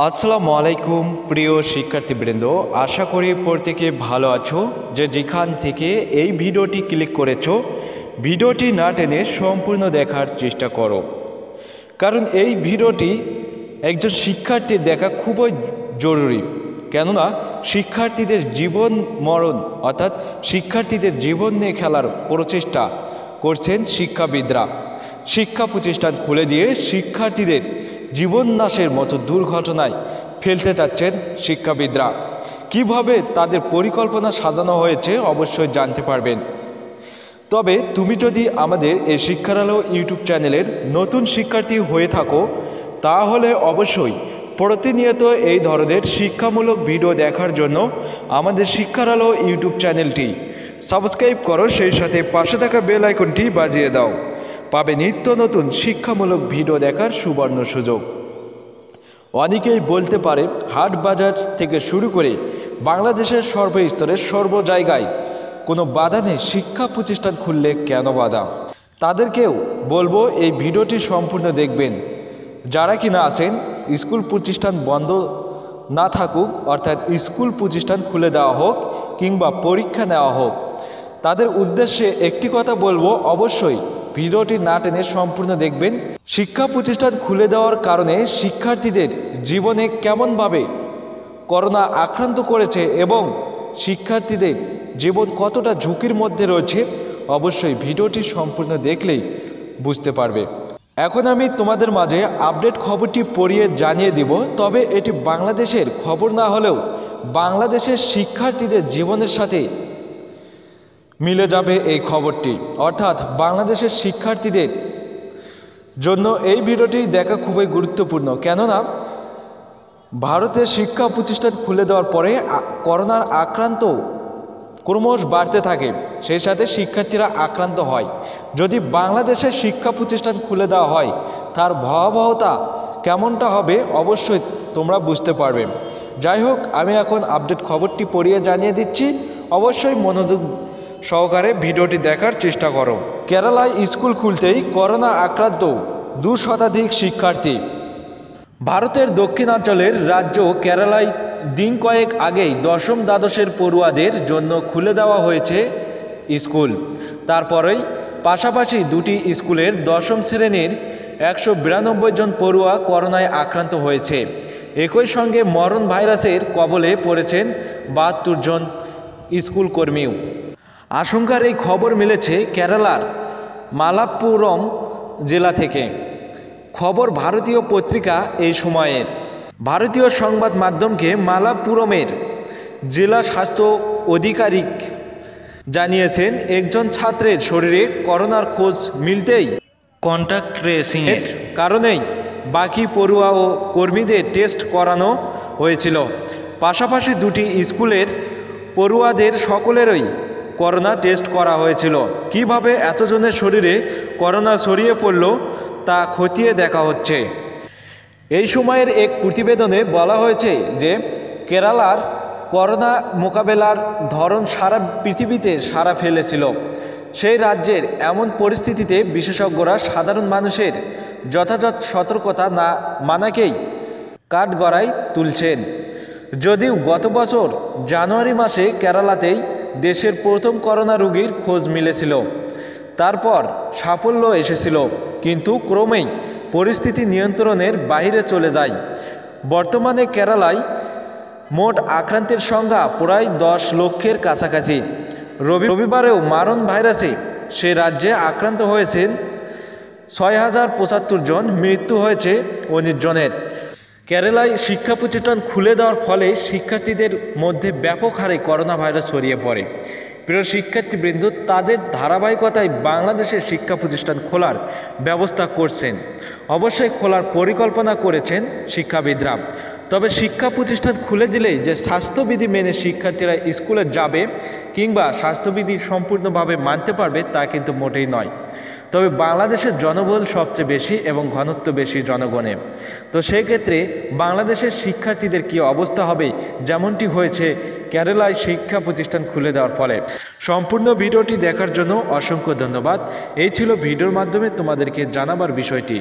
আসসালামু আলাইকুম প্রিয় শিক্ষার্থীবৃন্দ, আশা করি প্রত্যেকে ভালো আছো। যেখান থেকে এই ভিডিওটি ক্লিক করেছো, ভিডিওটি না টেনে সম্পূর্ণ দেখার চেষ্টা করো, কারণ এই ভিডিওটি একজন শিক্ষার্থীর দেখা খুবই জরুরি। কেননা শিক্ষার্থীদের জীবন মরণ অর্থাৎ শিক্ষার্থীদের জীবন নিয়ে খেলার প্রচেষ্টা করছেন শিক্ষাবিদরা। শিক্ষা প্রতিষ্ঠান খুলে দিয়ে শিক্ষার্থীদের জীবন নাশের মতো দুর্ঘটনায় ফেলতে চাচ্ছেন শিক্ষাবিদরা। কিভাবে তাদের পরিকল্পনা সাজানো হয়েছে অবশ্যই জানতে পারবেন। তবে তুমি যদি আমাদের এই শিক্ষার আলো ইউটিউব চ্যানেলের নতুন শিক্ষার্থী হয়ে থাকো, তাহলে অবশ্যই প্রতিনিয়ত এই ধরনের শিক্ষামূলক ভিডিও দেখার জন্য আমাদের শিক্ষার আলো ইউটিউব চ্যানেলটি সাবস্ক্রাইব করো, সেই সাথে পাশে থাকা বেল আইকনটি বাজিয়ে দাও। পাবে নিত্য নতুন শিক্ষামূলক ভিডিও দেখার সুবর্ণ সুযোগ। অনেকেই বলতে পারে, হাট বাজার থেকে শুরু করে বাংলাদেশের সর্বস্তরের সর্ব জায়গায় কোনো বাধা নেই, শিক্ষা প্রতিষ্ঠান খুললে কেন বাধা? তাদেরকেও বলবো এই ভিডিওটি সম্পূর্ণ দেখবেন। যারা কিনা আছেন স্কুল প্রতিষ্ঠান বন্ধ না থাকুক, অর্থাৎ স্কুল প্রতিষ্ঠান খুলে দেওয়া হোক কিংবা পরীক্ষা নেওয়া হোক, তাদের উদ্দেশ্যে একটি কথা বলবো, অবশ্যই ভিডিওটি না টেনে সম্পূর্ণ দেখবেন। শিক্ষা প্রতিষ্ঠান খুলে দেওয়ার কারণে শিক্ষার্থীদের জীবনে কেমনভাবে করোনা আক্রান্ত করেছে এবং শিক্ষার্থীদের জীবন কতটা ঝুঁকির মধ্যে রয়েছে, অবশ্যই ভিডিওটি সম্পূর্ণ দেখলেই বুঝতে পারবে। এখন আমি তোমাদের মাঝে আপডেট খবরটি পড়িয়ে জানিয়ে দিব। তবে এটি বাংলাদেশের খবর না হলেও বাংলাদেশের শিক্ষার্থীদের জীবনের সাথে মিলে যাবে এই খবরটি, অর্থাৎ বাংলাদেশের শিক্ষার্থীদের জন্য এই ভিডিওটি দেখা খুবই গুরুত্বপূর্ণ। কেননা ভারতের শিক্ষা প্রতিষ্ঠান খুলে দেওয়ার পরে করোনার আক্রান্ত ক্রমশ বাড়তে থাকে, সেই সাথে শিক্ষার্থীরা আক্রান্ত হয়। যদি বাংলাদেশের শিক্ষা প্রতিষ্ঠান খুলে দেওয়া হয়, তার ভয়াবহতা কেমনটা হবে অবশ্যই তোমরা বুঝতে পারবে। যাই হোক, আমি এখন আপডেট খবরটি পড়িয়ে জানিয়ে দিচ্ছি, অবশ্যই মনোযোগ সহকারে ভিডিওটি দেখার চেষ্টা করো। কেরালায় স্কুল খুলতেই করোনা আক্রান্ত 2 শতাধিক শিক্ষার্থী। ভারতের দক্ষিণাঞ্চলের রাজ্য কেরালায় দিন কয়েক আগেই দশম দ্বাদশের পড়ুয়াদের জন্য খুলে দেওয়া হয়েছে স্কুল। তারপরেই পাশাপাশি দুটি স্কুলের দশম শ্রেণীর 192 জন পড়ুয়া করোনায় আক্রান্ত হয়েছে। একই সঙ্গে মরণ ভাইরাসের কবলে পড়েছেন 72 জন স্কুল কর্মীও। আশঙ্কার এই খবর মিলেছে কেরালার মালাপ্পুরম জেলা থেকে। খবর ভারতীয় পত্রিকা এই সময়ের। ভারতীয় সংবাদ মাধ্যমকে মালাপ্পুরমের জেলা স্বাস্থ্য আধিকারিক জানিয়েছেন, একজন ছাত্রের শরীরে করোনার খোঁজ মিলতেই কন্ট্যাক্ট ট্রেসিংয়ের কারণেই বাকি পড়ুয়া ও কর্মীদের টেস্ট করানো হয়েছিল। পাশাপাশি দুটি স্কুলের পড়ুয়াদের সকলেরই করোনা টেস্ট করা হয়েছিল। কিভাবে এতজনের শরীরে করোনা ছড়িয়ে পড়ল তা খতিয়ে দেখা হচ্ছে। এই সময়ের এক প্রতিবেদনে বলা হয়েছে যে কেরালার করোনা মোকাবেলার ধরন সারা পৃথিবীতে সাড়া ফেলেছিল। সেই রাজ্যের এমন পরিস্থিতিতে বিশেষজ্ঞরা সাধারণ মানুষের যথাযথ সতর্কতা না মানাকেই কাঠগড়ায় তুলছেন। যদিও গত বছর জানুয়ারি মাসে কেরালাতেই দেশের প্রথম করোনা রোগীর খোঁজ মিলেছিল, তারপর সাফল্য এসেছিল, কিন্তু ক্রমেই পরিস্থিতি নিয়ন্ত্রণের বাইরে চলে যায়। বর্তমানে কেরালায় মোট আক্রান্তের সংখ্যা প্রায় 10 লক্ষের কাছাকাছি। রবিবারেও মারণ ভাইরাসে সে রাজ্যে আক্রান্ত হয়েছেন 6075 জন, মৃত্যু হয়েছে 19 জনের। কেরালায় শিক্ষা প্রতিষ্ঠান খুলে দেওয়ার ফলে শিক্ষার্থীদের মধ্যে ব্যাপক হারে করোনা ভাইরাস ছড়িয়ে পড়ে। প্রিয় শিক্ষার্থীবৃন্দ, তাদের ধারাবাহিকতায় বাংলাদেশের শিক্ষা প্রতিষ্ঠান খোলার ব্যবস্থা করছেন, অবশ্যই খোলার পরিকল্পনা করেছেন শিক্ষাবিদরা। তবে শিক্ষা প্রতিষ্ঠান খুলে দিলেই যে স্বাস্থ্যবিধি মেনে শিক্ষার্থীরা স্কুলে যাবে কিংবা স্বাস্থ্যবিধি সম্পূর্ণভাবে মানতে পারবে তা কিন্তু মোটেই নয়। তবে বাংলাদেশের জনবল সবচেয়ে বেশি এবং ঘনত্ব বেশি জনগণে, তো সেই ক্ষেত্রে বাংলাদেশের শিক্ষার্থীদের কী অবস্থা হবে, যেমনটি হয়েছে কেরালায় শিক্ষা প্রতিষ্ঠান খুলে দেওয়ার ফলে। সম্পূর্ণ ভিডিওটি দেখার জন্য অসংখ্য ধন্যবাদ। এই ছিল ভিডিওর মাধ্যমে তোমাদেরকে জানাবার বিষয়টি।